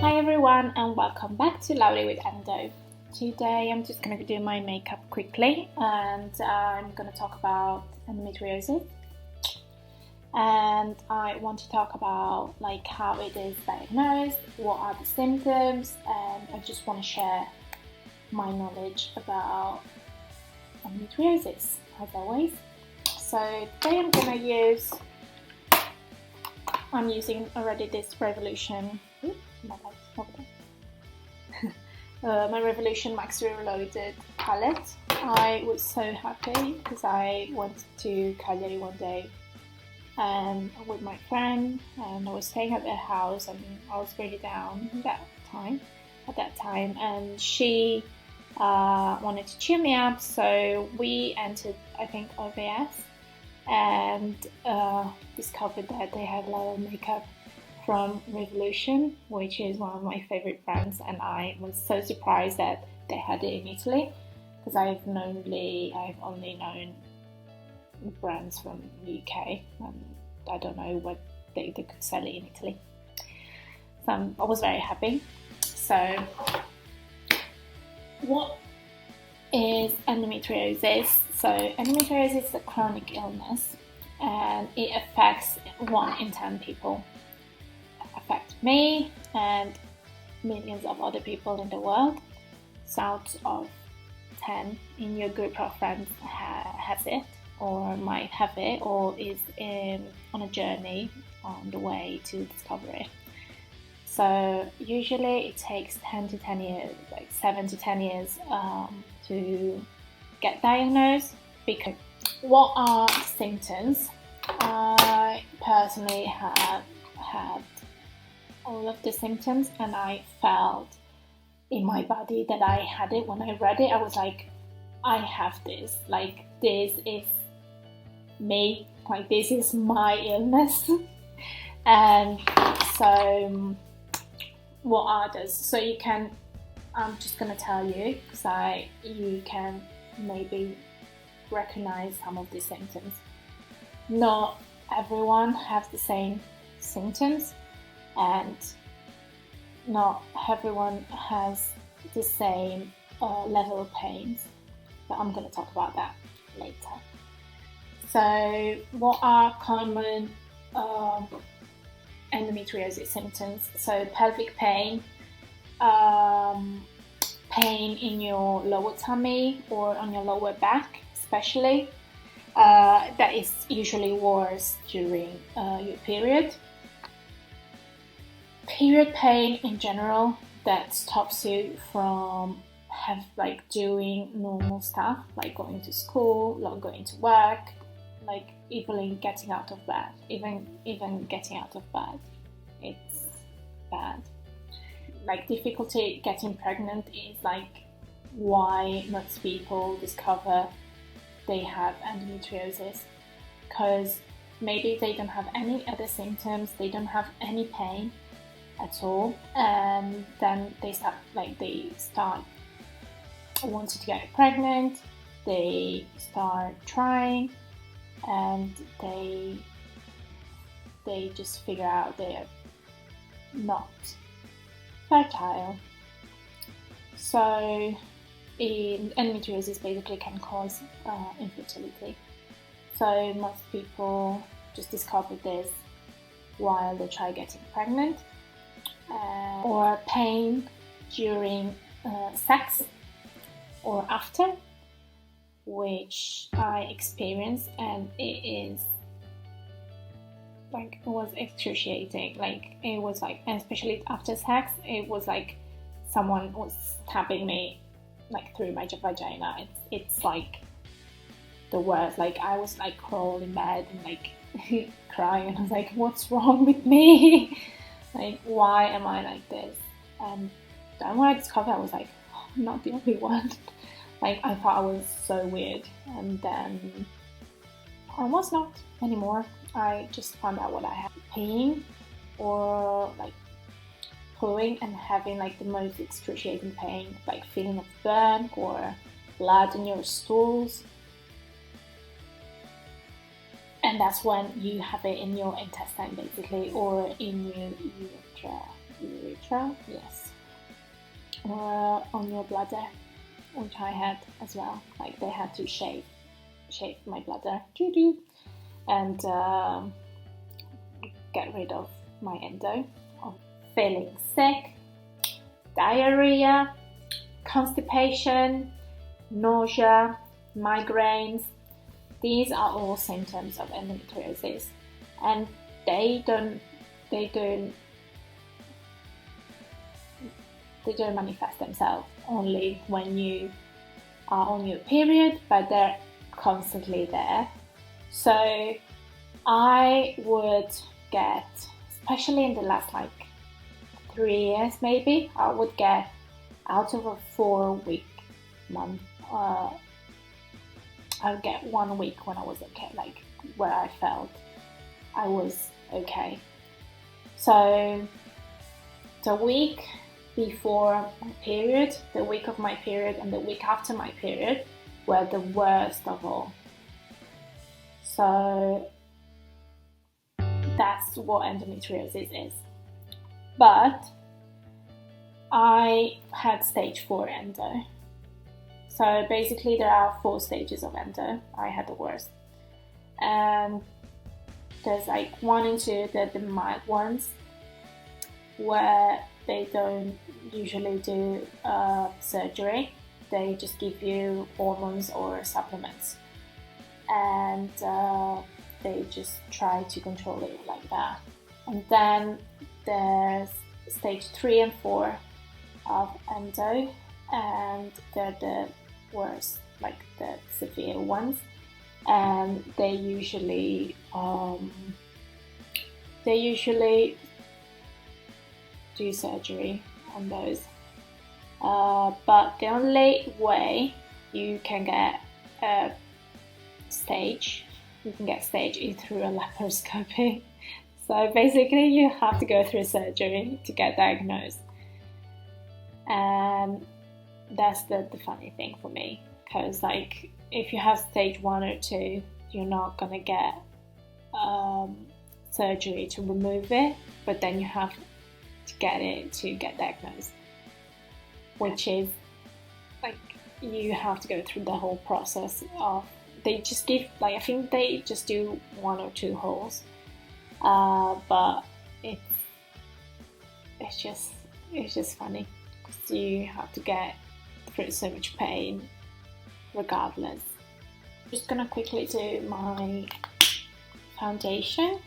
Hi everyone and welcome back to Lovely with Endo. Today I'm just going to do my makeup quickly and I'm going to talk about endometriosis, and I want to talk about how it is diagnosed, what are the symptoms, and I just want to share my knowledge about endometriosis as always. So today I'm using already this Revolution my Revolution Maxi Reloaded palette. I was so happy because I went to Cagliari one day with my friend, and I was staying at their house, and I was really down at that time, and she wanted to cheer me up, so we entered, I think, OVS, and discovered that they had a lot of makeup from Revolution, which is one of my favorite brands, and I was so surprised that they had it in Italy, because I've only known brands from the UK, and I don't know what they could sell it in Italy. So I was very happy. So what is endometriosis? So endometriosis is a chronic illness, and it affects 1 in 10 people. Affect me and millions of other people in the world. So out of 10 in your group of friends has it, or might have it, or is on a journey on the way to discover it. So usually it takes 7 to 10 years to get diagnosed. Because what are symptoms? I personally have had all of the symptoms, and I felt in my body that I had it. When I read it, I was like, I have this, this is me, this is my illness. And so what are those? So I'm just gonna tell you, because you can maybe recognize some of the symptoms. Not everyone has the same symptoms, and not everyone has the same level of pains, but I'm going to talk about that later. So what are common endometriosis symptoms? So pelvic pain, pain in your lower tummy or on your lower back especially, that is usually worse during your period. Period pain in general that stops you from doing normal stuff, like going to school, like going to work, even getting out of bed. Even getting out of bed, it's bad. Difficulty getting pregnant is why most people discover they have endometriosis, because maybe they don't have any other symptoms, they don't have any pain at all, and then they start wanting to get pregnant, they start trying, and they just figure out they're not fertile. So endometriosis basically can cause infertility. So most people just discover this while they try getting pregnant. Or pain during sex or after, which I experienced, and it was excruciating. It was especially after sex, it was like someone was stabbing me through my vagina. It's the worst. I was crawling in bed and crying, and I was like, what's wrong with me? Why am I like this? And then when I discovered, I was like, oh, I'm not the only one. I thought I was so weird, and then I was not anymore. I just found out what I had. Pain or pooing and having the most excruciating pain, feeling of burn or blood in your stools. And that's when you have it in your intestine basically, or in your urethra, etc. Yes, or on your bladder, which I had as well. Like they had to shave my bladder, and get rid of my endo. Feeling sick, diarrhea, constipation, nausea, migraines. These are all symptoms of endometriosis, and they don't manifest themselves only when you are on your period, but they're constantly there. So I would get, especially in the last like 3 years maybe, I would get out of a 4-week month, I would get 1 week when I was okay, like where I felt I was okay. So the week before my period, the week of my period, and the week after my period were the worst of all. So that's what endometriosis is. But I had stage 4 endo. So basically there are 4 stages of endo. I had the worst. And there's like 1 and 2, they're the mild ones, where they don't usually do surgery. They just give you hormones or supplements. And they just try to control it like that. And then there's stage 3 and 4 of endo, and they're the worst, like the severe ones, and they usually do surgery on those. But the only way you can get stage is through a laparoscopy. So basically you have to go through surgery to get diagnosed. And that's the funny thing for me, because like if you have stage 1 or 2, you're not gonna get surgery to remove it, but then you have to get it to get diagnosed, which is like you have to go through the whole process of, they just give, like I think they just do 1 or 2 holes, but it's just funny, because you have to get through so much pain regardless. I'm just gonna quickly do my foundation.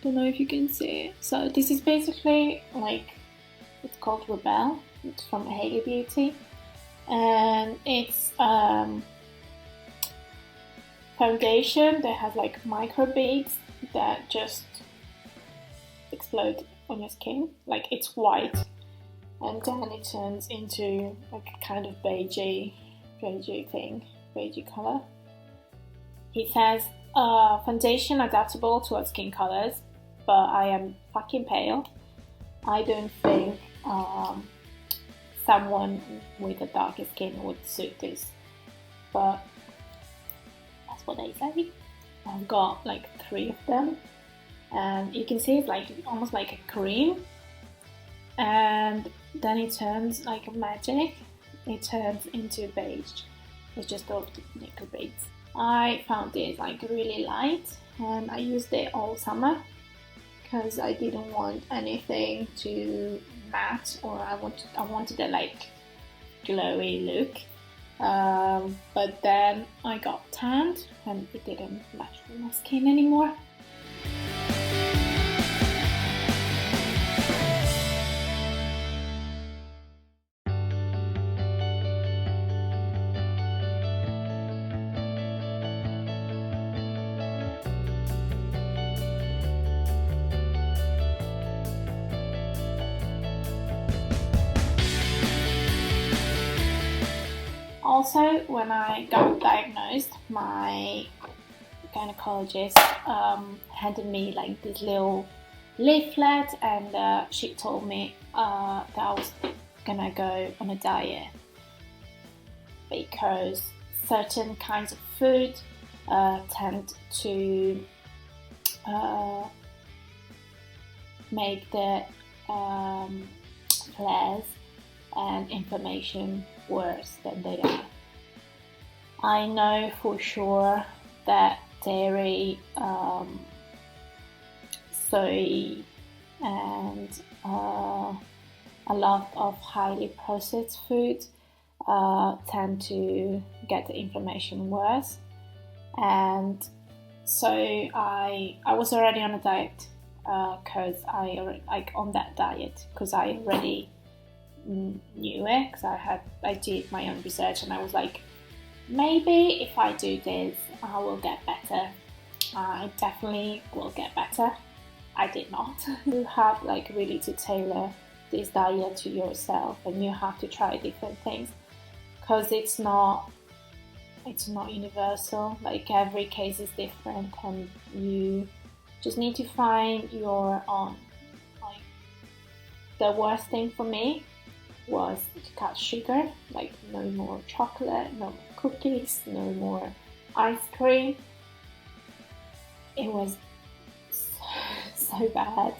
Don't know if you can see it. So this is basically like, it's called Rebel. It's from Hailey Beauty, and it's foundation that has like micro beads that just explode on your skin. Like it's white, and then it turns into like a kind of beigey color. He says foundation adaptable to our skin colors, but I am fucking pale. I don't think someone with a darker skin would suit this, but that's what they say. I've got like 3 of them, and you can see it's like almost like a cream, and then it turns like magic. It turns into beige. It's just all nickel beads. I found it like really light, and I used it all summer because I didn't want anything to matte, or I wanted a like glowy look. But then I got tanned and it didn't match with my skin anymore. Also, when I got diagnosed, my gynecologist handed me like this little leaflet, and she told me that I was gonna go on a diet because certain kinds of food tend to make the flares and inflammation worse than they are. I know for sure that dairy, soy, and a lot of highly processed foods tend to get the inflammation worse. And so I was already on a diet because on that diet because I already knew it, because I did my own research, and I was like, maybe if I do this I will get better. I definitely will get better. I did not. You have really to tailor this diet to yourself, and you have to try different things because it's not universal. Every case is different, and you just need to find your own. The worst thing for me was to cut sugar, no more chocolate, no more cookies, no more ice cream. It was so bad.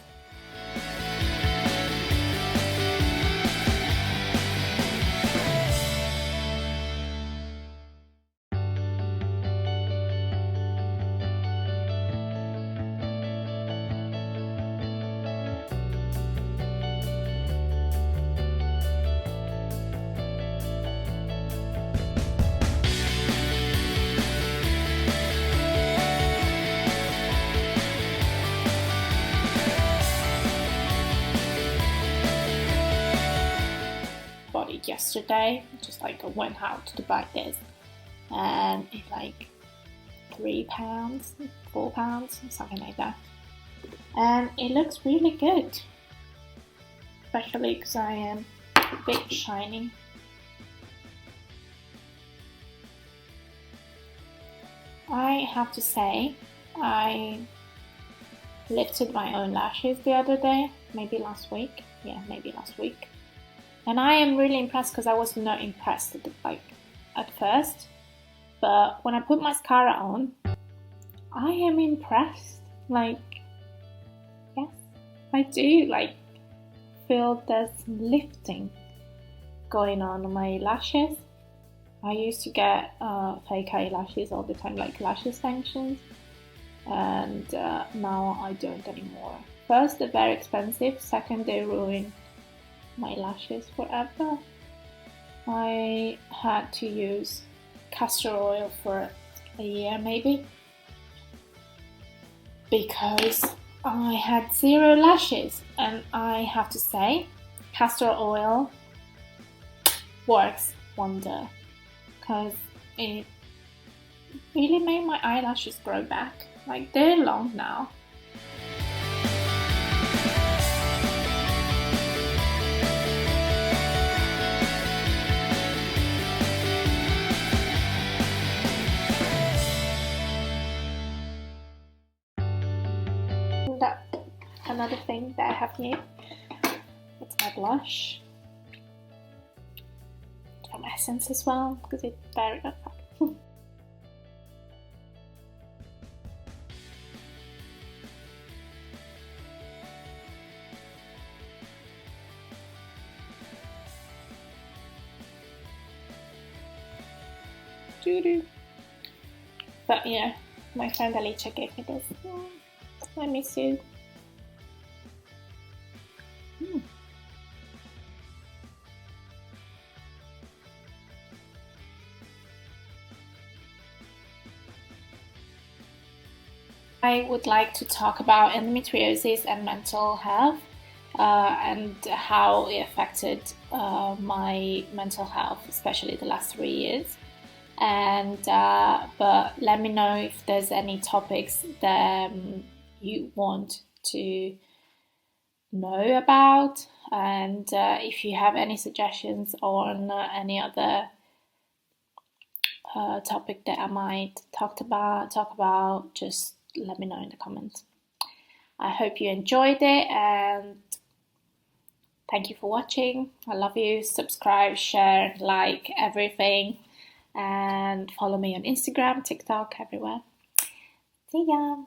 Yesterday, just I went out to buy this, and it's £3, £4, something like that, and it looks really good, especially because I am a bit shiny. I have to say, I lifted my own lashes the other day, maybe last week, and I am really impressed because I was not impressed at first, but when I put mascara on, I am impressed. Yes, I do feel there's lifting going on my lashes. I used to get fake eyelashes all the time, lash extensions, and now I don't anymore. First, they're very expensive. Second, they ruin my lashes forever. I had to use castor oil for a year maybe because I had 0 lashes, and I have to say castor oil works wonder because it really made my eyelashes grow back. They're long now. Another thing that I have here, it's my blush from Essence as well, because it's very good. But yeah, my friend Alicia gave me this. I miss you. I would like to talk about endometriosis and mental health and how it affected my mental health, especially the last 3 years. And but let me know if there's any topics that you want to know about, and if you have any suggestions on any other topic that I might talk about, just let me know in the comments. I hope you enjoyed it, and thank you for watching. I love you. Subscribe, share, like everything, and follow me on Instagram, TikTok, everywhere. See ya!